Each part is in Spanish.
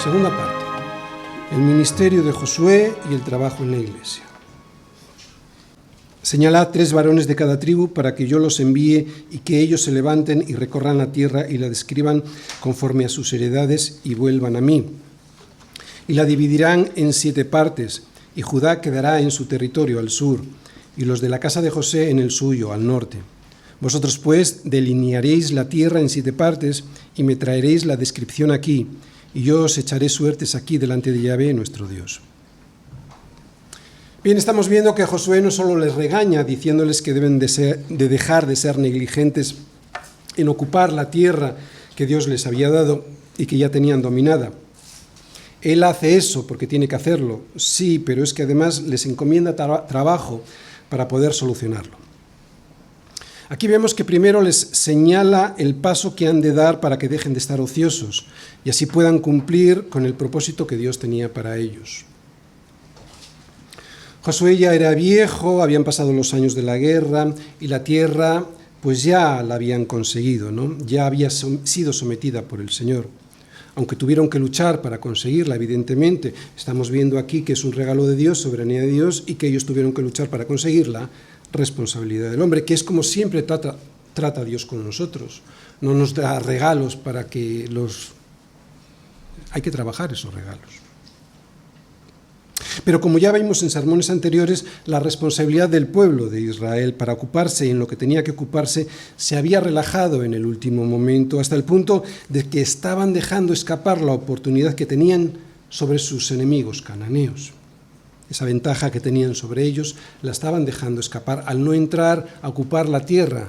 Segunda parte. El ministerio de Josué y el trabajo en la iglesia. Señalad 3 varones de cada tribu para que yo los envíe y que ellos se levanten y recorran la tierra y la describan conforme a sus heredades y vuelvan a mí. Y la dividirán en 7 partes, y Judá quedará en su territorio al sur, y los de la casa de José en el suyo, al norte. Vosotros pues delinearéis la tierra en 7 partes, y me traeréis la descripción aquí, y yo os echaré suertes aquí delante de Yahvé, nuestro Dios. Bien, estamos viendo que Josué no solo les regaña diciéndoles que deben de dejar de ser negligentes en ocupar la tierra que Dios les había dado y que ya tenían dominada. Él hace eso porque tiene que hacerlo, sí, pero es que además les encomienda trabajo para poder solucionarlo. Aquí vemos que primero les señala el paso que han de dar para que dejen de estar ociosos y así puedan cumplir con el propósito que Dios tenía para ellos. Josué ya era viejo, habían pasado los años de la guerra y la tierra pues ya la habían conseguido, ¿no? Ya había sido sometida por el Señor. Aunque tuvieron que luchar para conseguirla, evidentemente, estamos viendo aquí que es un regalo de Dios, soberanía de Dios, y que ellos tuvieron que luchar para conseguirla, responsabilidad del hombre, que es como siempre trata Dios con nosotros. No nos da regalos para que hay que trabajar esos regalos. Pero como ya vimos en sermones anteriores, la responsabilidad del pueblo de Israel para ocuparse en lo que tenía que ocuparse se había relajado en el último momento, hasta el punto de que estaban dejando escapar la oportunidad que tenían sobre sus enemigos cananeos. Esa ventaja que tenían sobre ellos la estaban dejando escapar al no entrar a ocupar la tierra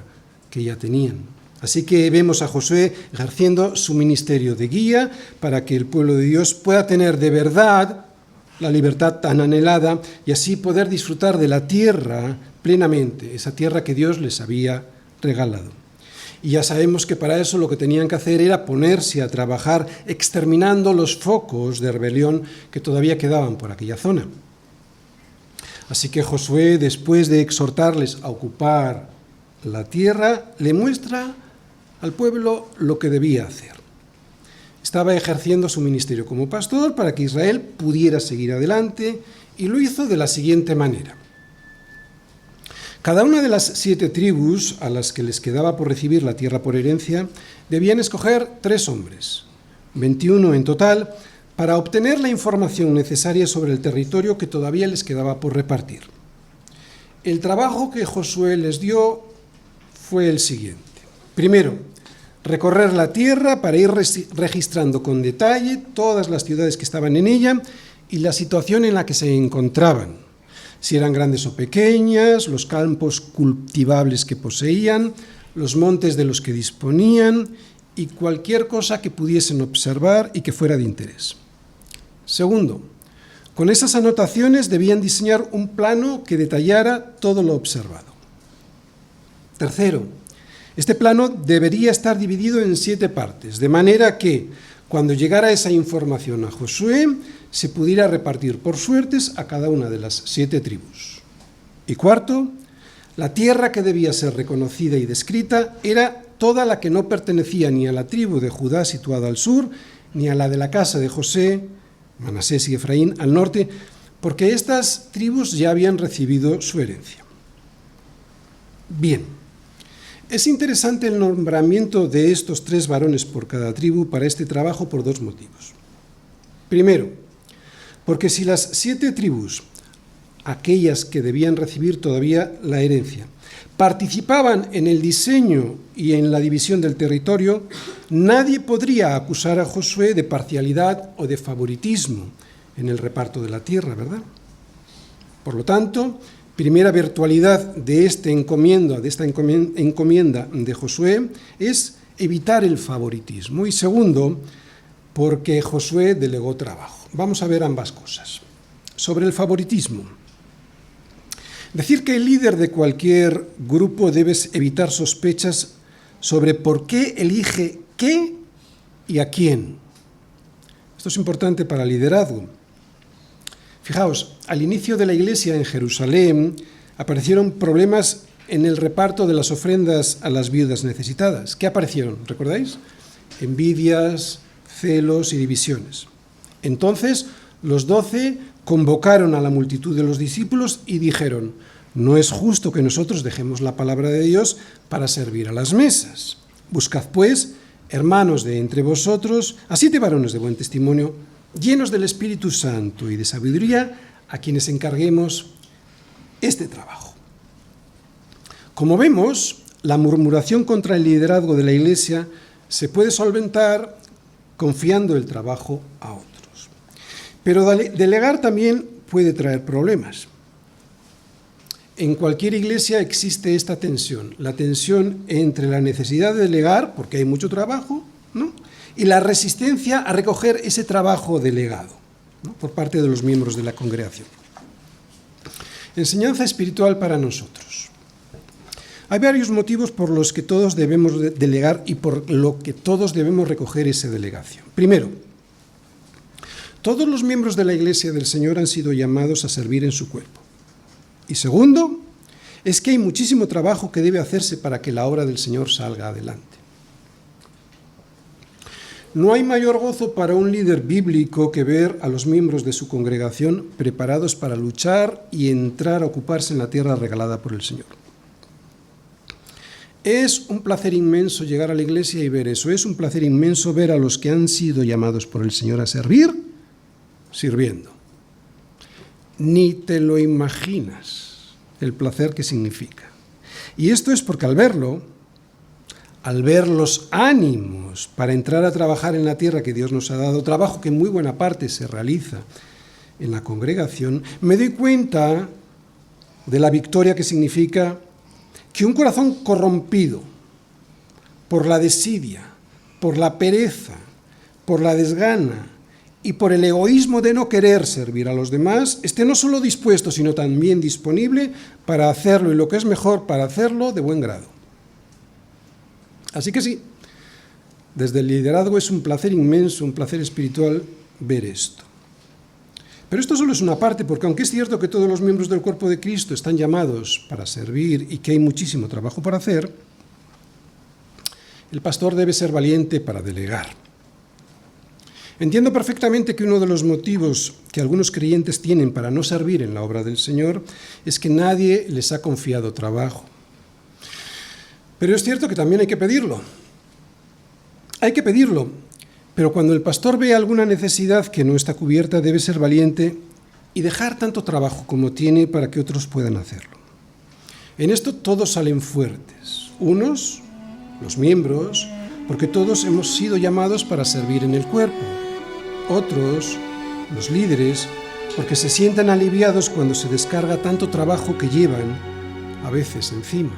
que ya tenían. Así que vemos a Josué ejerciendo su ministerio de guía para que el pueblo de Dios pueda tener de verdad la libertad tan anhelada y así poder disfrutar de la tierra plenamente, esa tierra que Dios les había regalado. Y ya sabemos que para eso lo que tenían que hacer era ponerse a trabajar exterminando los focos de rebelión que todavía quedaban por aquella zona. Así que Josué, después de exhortarles a ocupar la tierra, le muestra al pueblo lo que debía hacer. Estaba ejerciendo su ministerio como pastor para que Israel pudiera seguir adelante y lo hizo de la siguiente manera. Cada una de las 7 tribus a las que les quedaba por recibir la tierra por herencia debían escoger 3 hombres, 21 en total, para obtener la información necesaria sobre el territorio que todavía les quedaba por repartir. El trabajo que Josué les dio fue el siguiente. Primero, recorrer la tierra para ir registrando con detalle todas las ciudades que estaban en ella y la situación en la que se encontraban, si eran grandes o pequeñas, los campos cultivables que poseían, los montes de los que disponían y cualquier cosa que pudiesen observar y que fuera de interés. Segundo, con esas anotaciones debían diseñar un plano que detallara todo lo observado. Tercero, este plano debería estar dividido en 7 partes, de manera que, cuando llegara esa información a Josué, se pudiera repartir por suertes a cada una de las 7 tribus. Y cuarto, la tierra que debía ser reconocida y descrita era toda la que no pertenecía ni a la tribu de Judá situada al sur, ni a la de la casa de José, Manasés y Efraín al norte, porque estas tribus ya habían recibido su herencia. Bien. Es interesante el nombramiento de estos 3 varones por cada tribu para este trabajo por 2 motivos. Primero, porque si las 7 tribus, aquellas que debían recibir todavía la herencia, participaban en el diseño y en la división del territorio, nadie podría acusar a Josué de parcialidad o de favoritismo en el reparto de la tierra, ¿verdad? Por lo tanto, primera virtualidad de esta encomienda de Josué es evitar el favoritismo. Y segundo, porque Josué delegó trabajo. Vamos a ver ambas cosas. Sobre el favoritismo. Decir que el líder de cualquier grupo debe evitar sospechas sobre por qué elige qué y a quién. Esto es importante para el liderazgo. Fijaos, al inicio de la iglesia en Jerusalén aparecieron problemas en el reparto de las ofrendas a las viudas necesitadas. ¿Qué aparecieron? ¿Recordáis? Envidias, celos y divisiones. Entonces los 12 convocaron a la multitud de los discípulos y dijeron: no es justo que nosotros dejemos la palabra de Dios para servir a las mesas. Buscad pues, hermanos de entre vosotros, a 7 varones de buen testimonio, llenos del Espíritu Santo y de sabiduría, a quienes encarguemos este trabajo. Como vemos, la murmuración contra el liderazgo de la Iglesia se puede solventar confiando el trabajo a otros. Pero delegar también puede traer problemas. En cualquier iglesia existe esta tensión, la tensión entre la necesidad de delegar, porque hay mucho trabajo, ¿no?, y la resistencia a recoger ese trabajo delegado, ¿no?, por parte de los miembros de la congregación. Enseñanza espiritual para nosotros. Hay varios motivos por los que todos debemos delegar y por lo que todos debemos recoger esa delegación. Primero, todos los miembros de la Iglesia del Señor han sido llamados a servir en su cuerpo. Y segundo, es que hay muchísimo trabajo que debe hacerse para que la obra del Señor salga adelante. No hay mayor gozo para un líder bíblico que ver a los miembros de su congregación preparados para luchar y entrar a ocuparse en la tierra regalada por el Señor. Es un placer inmenso llegar a la iglesia y ver eso. Es un placer inmenso ver a los que han sido llamados por el Señor a servir, sirviendo. Ni te lo imaginas el placer que significa. Y esto es porque al ver los ánimos para entrar a trabajar en la tierra que Dios nos ha dado, trabajo que en muy buena parte se realiza en la congregación, me doy cuenta de la victoria que significa que un corazón corrompido por la desidia, por la pereza, por la desgana y por el egoísmo de no querer servir a los demás, esté no solo dispuesto, sino también disponible para hacerlo, y lo que es mejor, para hacerlo de buen grado. Así que sí, desde el liderazgo es un placer inmenso, un placer espiritual ver esto. Pero esto solo es una parte, porque aunque es cierto que todos los miembros del cuerpo de Cristo están llamados para servir y que hay muchísimo trabajo para hacer, el pastor debe ser valiente para delegar. Entiendo perfectamente que uno de los motivos que algunos creyentes tienen para no servir en la obra del Señor es que nadie les ha confiado trabajo. Pero es cierto que también hay que pedirlo. Hay que pedirlo, pero cuando el pastor ve alguna necesidad que no está cubierta, debe ser valiente y dejar tanto trabajo como tiene para que otros puedan hacerlo. En esto todos salen fuertes. Unos, los miembros, porque todos hemos sido llamados para servir en el cuerpo. Otros, los líderes, porque se sientan aliviados cuando se descarga tanto trabajo que llevan a veces encima.